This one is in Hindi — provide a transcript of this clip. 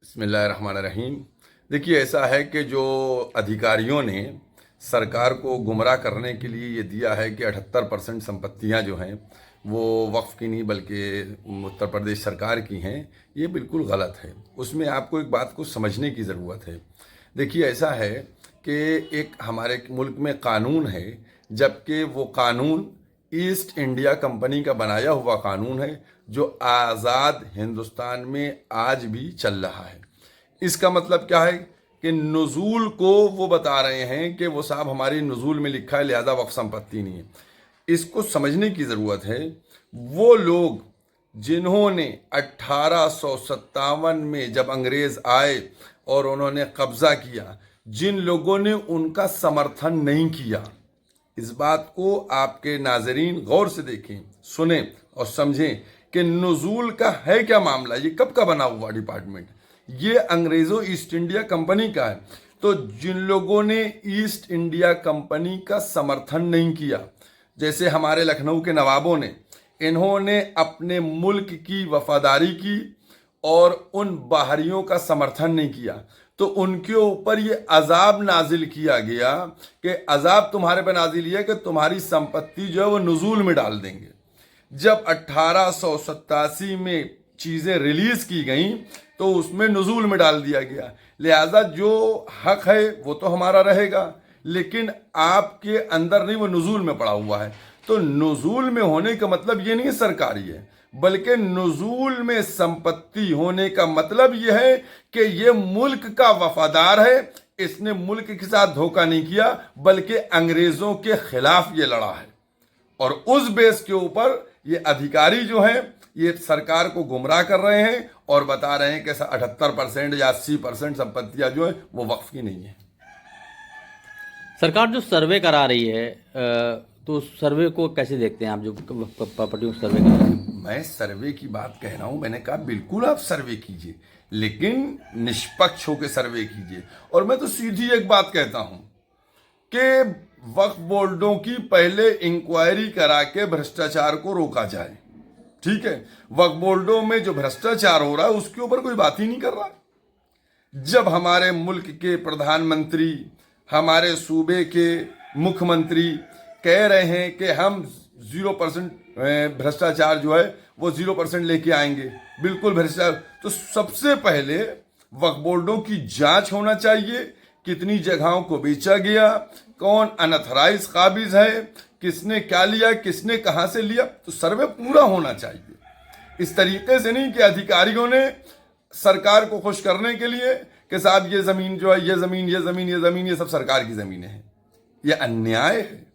बिस्मिल्लाहिर्रहमानिर्रहीम। देखिए, ऐसा है कि जो अधिकारियों ने सरकार को गुमराह करने के लिए ये दिया है कि 78% संपत्तियां जो हैं वो वक्फ़ की नहीं बल्कि उत्तर प्रदेश सरकार की हैं, ये बिल्कुल गलत है। उसमें आपको एक बात को समझने की ज़रूरत है। देखिए, ऐसा है कि एक हमारे मुल्क में कानून है, जबकि वो कानून ईस्ट इंडिया कंपनी का बनाया हुआ कानून है, जो आज़ाद हिंदुस्तान में आज भी चल रहा है। इसका मतलब क्या है कि नुज़ूल को वो बता रहे हैं कि वो साहब हमारी नुज़ूल में लिखा है, लिहाजा वक्फ संपत्ति नहीं है। इसको समझने की ज़रूरत है। वो लोग जिन्होंने 1857 में जब अंग्रेज़ आए और उन्होंने कब्ज़ा किया, जिन लोगों ने उनका समर्थन नहीं किया, इस बात को आपके नाजरीन गौर से देखें, सुने और समझें कि नुज़ूल का है क्या मामला। ये कब का बना हुआ डिपार्टमेंट? ये अंग्रेज़ों ईस्ट इंडिया कंपनी का है। तो जिन लोगों ने ईस्ट इंडिया कंपनी का समर्थन नहीं किया, जैसे हमारे लखनऊ के नवाबों ने, इन्होंने अपने मुल्क की वफादारी की और उन बाहरियों का समर्थन नहीं किया, तो उनके ऊपर ये अजाब नाजिल किया गया कि अजाब तुम्हारे पर नाजिल है कि तुम्हारी संपत्ति जो है वो नुज़ूल में डाल देंगे। जब 1887 में चीज़ें रिलीज की गई तो उसमें नुज़ूल में डाल दिया गया, लिहाजा जो हक है वो तो हमारा रहेगा, लेकिन आपके अंदर नहीं, वो नुज़ूल में पड़ा हुआ है। तो नुज़ूल में होने का मतलब ये नहीं सरकारी है, बल्कि नुज़ूल में संपत्ति होने का मतलब यह है कि ये मुल्क का वफादार है, इसने मुल्क के साथ धोखा नहीं किया बल्कि अंग्रेजों के खिलाफ ये लड़ा है। और उस बेस के ऊपर ये अधिकारी जो हैं ये सरकार को गुमराह कर रहे हैं और बता रहे हैं कि 78% या 80% संपत्तियां जो है वो वक्फ की नहीं है। सरकार जो सर्वे करा रही है तो उस सर्वे को कैसे देखते हैं आप, जो प्रॉपर्टी सर्वे करा रहे हैं? मैं सर्वे की बात कह रहा हूं, मैंने कहा बिल्कुल आप सर्वे कीजिए, लेकिन निष्पक्ष होकर सर्वे कीजिए। और मैं तो सीधी एक बात कहता हूं कि वक्फ बोर्डों की पहले इंक्वायरी करा के भ्रष्टाचार को रोका जाए। ठीक है, वक्फ बोर्डों में जो भ्रष्टाचार हो रहा है उसके ऊपर कोई बात ही नहीं कर रहा। जब हमारे मुल्क के प्रधानमंत्री, हमारे सूबे के मुख्यमंत्री कह रहे हैं कि हम 0% भ्रष्टाचार जो है वो 0% लेके आएंगे, बिल्कुल भ्रष्टाचार, तो सबसे पहले वक्फ बोर्डों की जांच होना चाहिए। कितनी जगहों को बेचा गया, कौन अनऑथराइज काबिज है, किसने क्या लिया, किसने कहां से लिया, तो सर्वे पूरा होना चाहिए। इस तरीके से नहीं कि अधिकारियों ने सरकार को खुश करने के लिए कि साहब ये जमीन जो है, ये जमीन, ये जमीन, ये जमीन, ये सब सरकार की जमीनें हैं। ये अन्याय है।